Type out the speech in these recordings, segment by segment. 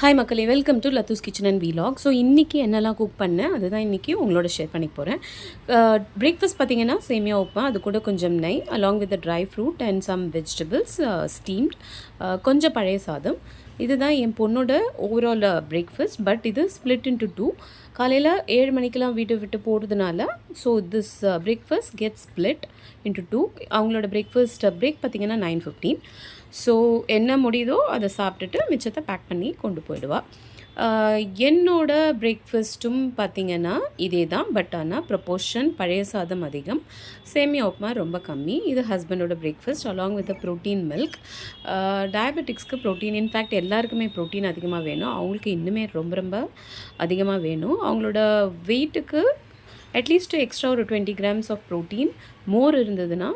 Hi மக்களே, welcome to LathusKitchen&Vlogs. So இன்றைக்கி என்னெல்லாம் குக் பண்ணேன் அதுதான் இன்றைக்கி உங்களோட ஷேர் பண்ணிக்க போகிறேன். பிரேக்ஃபாஸ்ட் பார்த்திங்கன்னா சேமியா உப்புமா, அது கூட கொஞ்சம் நெய் along with dry fruit and some vegetables steamed, கொஞ்சம் பழைய சாதம். இதுதான் என் பொண்ணோட ஓவரால் பிரேக்ஃபாஸ்ட். பட் இது ஸ்ப்ளிட் இன்ட்டு 2. காலையில் 7 மணிக்கெலாம் வீட்டை விட்டு போகிறதுனால so this breakfast get split into 2. அவங்களோட பிரேக்ஃபாஸ்ட் பிரேக் பார்த்திங்கன்னா 9:15. ஸோ என்ன முடியுதோ அதை சாப்பிட்டுட்டு மிச்சத்தை பேக் பண்ணி கொண்டு போயிடுவா. என்னோட பிரேக்ஃபாஸ்ட்டும் பார்த்திங்கன்னா இதே தான். பட் ஆனால் ப்ரொப்போர்ஷன் பழைய சாதம் அதிகம், சேமியா உப்புமா ரொம்ப கம்மி. இது ஹஸ்பண்டோட breakfast along with protein milk. டயபெட்டிக்ஸ்க்கு ப்ரோட்டீன், இன்ஃபேக்ட் எல்லாருக்குமே ப்ரோட்டீன் அதிகமாக வேணும். அவங்களுக்கு இன்னுமே ரொம்ப ரொம்ப அதிகமாக வேணும். அவங்களோட வெயிட்டுக்கு அட்லீஸ்ட் எக்ஸ்ட்ரா ஒரு 20 grams ஆஃப் ப்ரோட்டீன் மோர் இருந்ததுன்னா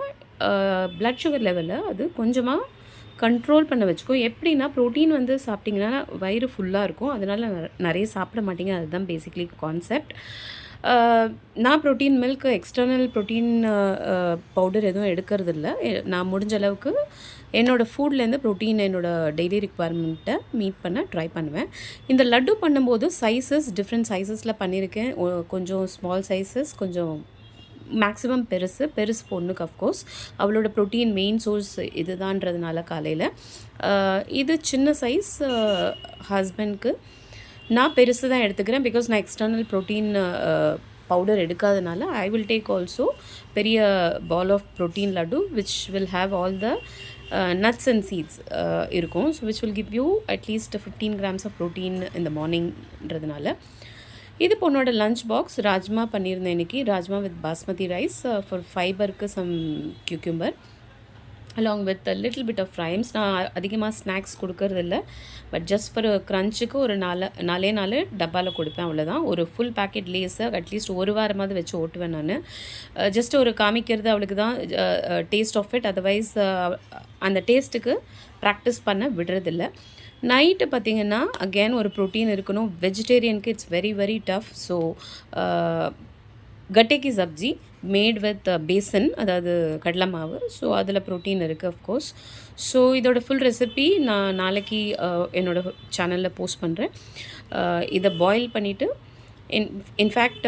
blood சுகர் லெவலில் அது கொஞ்சமாக கண்ட்ரோல் பண்ண வச்சுக்கோ. எப்படின்னா ப்ரோட்டீன் வந்து சாப்பிட்டிங்கன்னா வயிறு ஃபுல்லாக இருக்கும், அதனால் நிறைய சாப்பிட மாட்டீங்க. அதுதான் பேசிக்லி கான்செப்ட். நான் protein milk, external protein powder எதுவும் எடுக்கிறதில்ல. நான் முடிஞ்ச அளவுக்கு என்னோடய ஃபுட்லேருந்து ப்ரோட்டீன் என்னோடய டெய்லி ரிக்குவயர்மெண்ட்டை மீட் பண்ண ட்ரை பண்ணுவேன். இந்த லட்டு பண்ணும்போது சைஸஸ் டிஃப்ரெண்ட் சைஸஸில் பண்ணியிருக்கேன். கொஞ்சம் ஸ்மால் சைஸஸ், கொஞ்சம் மேக்ஸிமம் பெருசு பொண்ணுக்கு அஃப்கோர்ஸ் அவளோட ப்ரோட்டீன் மெயின் சோர்ஸ் இதுதான்றதுனால காலையில். இது சின்ன சைஸ் ஹஸ்பண்ட்க்கு. நான் பெருசு தான் எடுத்துக்கிறேன் பிகாஸ் நான் எக்ஸ்டர்னல் ப்ரோட்டீன் பவுடர் எடுக்காதனால. ஐ வில் டேக் ஆல்சோ பெரிய ball of protein laddu which will have all the nuts and seeds இருக்கும். So which will give you at least 15 grams of protein இந்த மார்னிங்கிறதுனால. இது பொண்ணோட லஞ்ச் பாக்ஸ். ராஜ்மா பண்ணியிருந்தேன் இன்றைக்கி. Rajma with basmati rice for ஃபைபருக்கு some cucumber along with little bit of fryums. நான் அதிகமாக ஸ்நாக்ஸ் கொடுக்கறதில்ல. பட் ஜஸ்ட் ஃபார் க்ரன்ச்சுக்கு ஒரு 4 டப்பாவில் கொடுப்பேன், அவ்வளோதான். ஒரு ஃபுல் பேக்கெட் லேஸை அட்லீஸ்ட் ஒரு வாரமாவது வச்சு ஓட்டுவேன் நான். ஜஸ்ட் ஒரு காமிக்கிறது அவளுக்கு தான் டேஸ்ட் ஆஃப் இட். அதர்வைஸ் அந்த டேஸ்ட்டுக்கு ப்ராக்டிஸ் பண்ண விடுறதில்ல. நைட்டு பார்த்திங்கன்னா அகேன் ஒரு ப்ரோட்டீன் இருக்கணும். வெஜிடேரியனுக்கு it's very very tough. So கட்டேக்கு சப்ஜி மேட் வித் பேசன், அதாவது கடலை மாவு. ஸோ அதில் ப்ரோட்டீன் இருக்குது அஃப்கோர்ஸ். ஸோ இதோட ஃபுல் ரெசிபி நான் நாளைக்கு என்னோடய சேனலில் போஸ்ட் பண்ணுறேன். இதை பாயில் பண்ணிவிட்டு இன்ஃபேக்ட்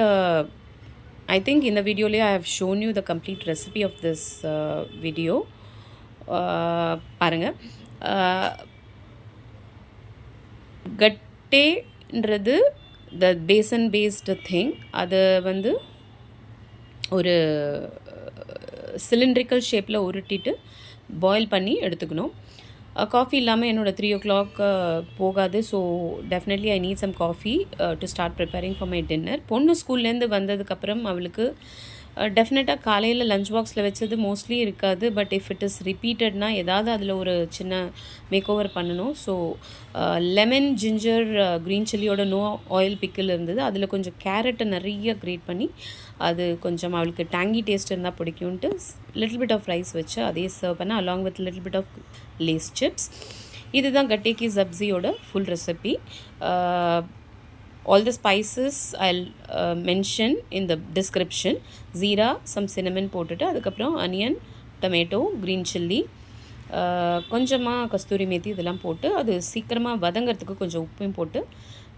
ஐ திங்க் இந்த வீடியோலேயே I have shown you the complete recipe of this video. பாருங்கள். கட்டேன்றது த பேசன் பேஸ்டு திங். அது வந்து ஒரு சிலிண்ட்ரிக்கல் ஷேப்பில் உருட்டிட்டு பாயில் பண்ணி எடுத்துக்கணும். காஃபி இல்லாமல் என்னோடய 3 o'clock போகாது. So definitely I need some coffee to start preparing for my dinner. பொண்ணு ஸ்கூல்லேருந்து வந்ததுக்கப்புறம் அவளுக்கு டெஃபினட்டாக காலையில் லஞ்ச் பாக்ஸில் வச்சது மோஸ்ட்லி இருக்காது. பட் இஃப் இட் இஸ் ரிப்பீட்டட்னா ஏதாவது அதில் ஒரு சின்ன மேக் ஓவர் பண்ணணும். ஸோ லெமன், ஜிஞ்சர், க்ரீன் சில்லியோட நோ ஆயில் பிக்கிள் இருந்தது. அதில் கொஞ்சம் கேரட்டை நிறைய கிரேட் பண்ணி அது கொஞ்சம் அவளுக்கு டேங்கி டேஸ்ட் இருந்தால் பிடிக்கும்ன்ட்டு லிட்டில் பிட் ஆஃப் ரைஸ் வச்சு அதையே சர்வ் பண்ண along with little bit of Lay's chips. இதுதான் கட்டேக்கு சப்ஜியோட full recipe. All the spices I'll mention in the description. Zeera, some cinnamon போட்டுட்டு அதுக்கப்புறம் அனியன், டொமேட்டோ, க்ரீன் சில்லி, கொஞ்சமாக கஸ்தூரி மேத்தி இதெல்லாம் போட்டு அது சீக்கிரமாக வதங்கிறதுக்கு கொஞ்சம் உப்பையும் போட்டு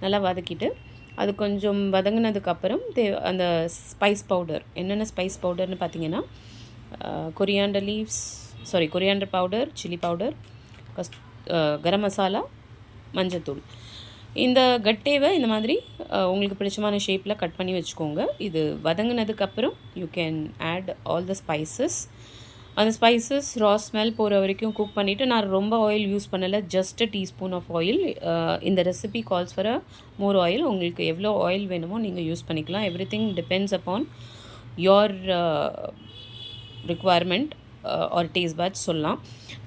நல்லா வதக்கிட்டு அது கொஞ்சம் வதங்கினதுக்கப்புறம் அந்த ஸ்பைஸ் பவுடர், என்னென்ன ஸ்பைஸ் பவுடர்னு பார்த்தீங்கன்னா coriander powder, chilli powder, garam masala, மஞ்சத்தூள். இந்த கட்டேவை இந்த மாதிரி உங்களுக்கு பிடிச்சமான ஷேப்பில் கட் பண்ணி வச்சுக்கோங்க. இது வதங்கினதுக்கப்புறம் you can add all the spices. அந்த ஸ்பைசஸ் ரா ஸ்மெல் போகிற வரைக்கும் குக் பண்ணிவிட்டு, நான் ரொம்ப ஆயில் யூஸ் பண்ணலை, just a teaspoon of oil. இந்த recipe calls for more oil. உங்களுக்கு எவ்வளோ ஆயில் வேணுமோ நீங்கள் யூஸ் பண்ணிக்கலாம். Everything depends upon your requirement or taste buds சொல்லலாம்.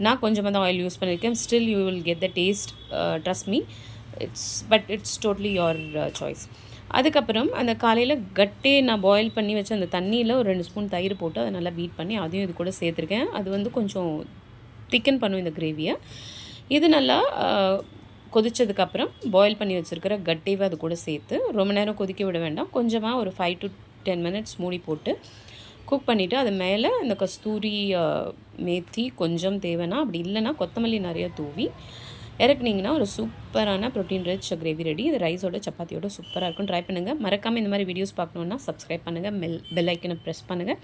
நான் கொஞ்சமாக தான் ஆயில் யூஸ் பண்ணியிருக்கேன். Still you will get the taste, trust me. It's totally your choice. அதுக்கப்புறம் அந்த காலையில் கட்டே நான் பாயில் பண்ணி வச்சு அந்த தண்ணியில் ஒரு 2 ஸ்பூன் தயிர் போட்டு அதை நல்லா பீட் பண்ணி அதையும் இது கூட சேர்த்துருக்கேன். அது வந்து கொஞ்சம் திக்கன் பண்ணும் இந்த கிரேவியை. இது நல்லா கொதித்ததுக்கப்புறம் பாயில் பண்ணி வச்சுருக்கிற கட்டேவை அது கூட சேர்த்து ரொம்ப நேரம் கொதிக்க விட வேண்டாம். கொஞ்சமாக ஒரு 5 to 10 minutes மூடி போட்டு குக் பண்ணிவிட்டு அது மேலே இந்த கஸ்தூரி மேத்தி கொஞ்சம் தேவைன்னா, அப்படி இல்லைன்னா கொத்தமல்லி நிறைய தூவி இறக்குனீங்கன்னா ஒரு சூப்பரான ப்ரோட்டீன் ரிச் கிரேவி ரெடி. இது ரைஸோட சப்பாத்தியோட சூப்பராக இருக்கும். ட்ரை பண்ணுங்கள். மறக்காமல் இந்த மாதிரி வீடியோஸ் பார்க்கணுன்னா சப்ஸ்கிரைப் பண்ணுங்கள். பெல் ஐக்கனை ப்ரெஸ் பண்ணுங்கள்.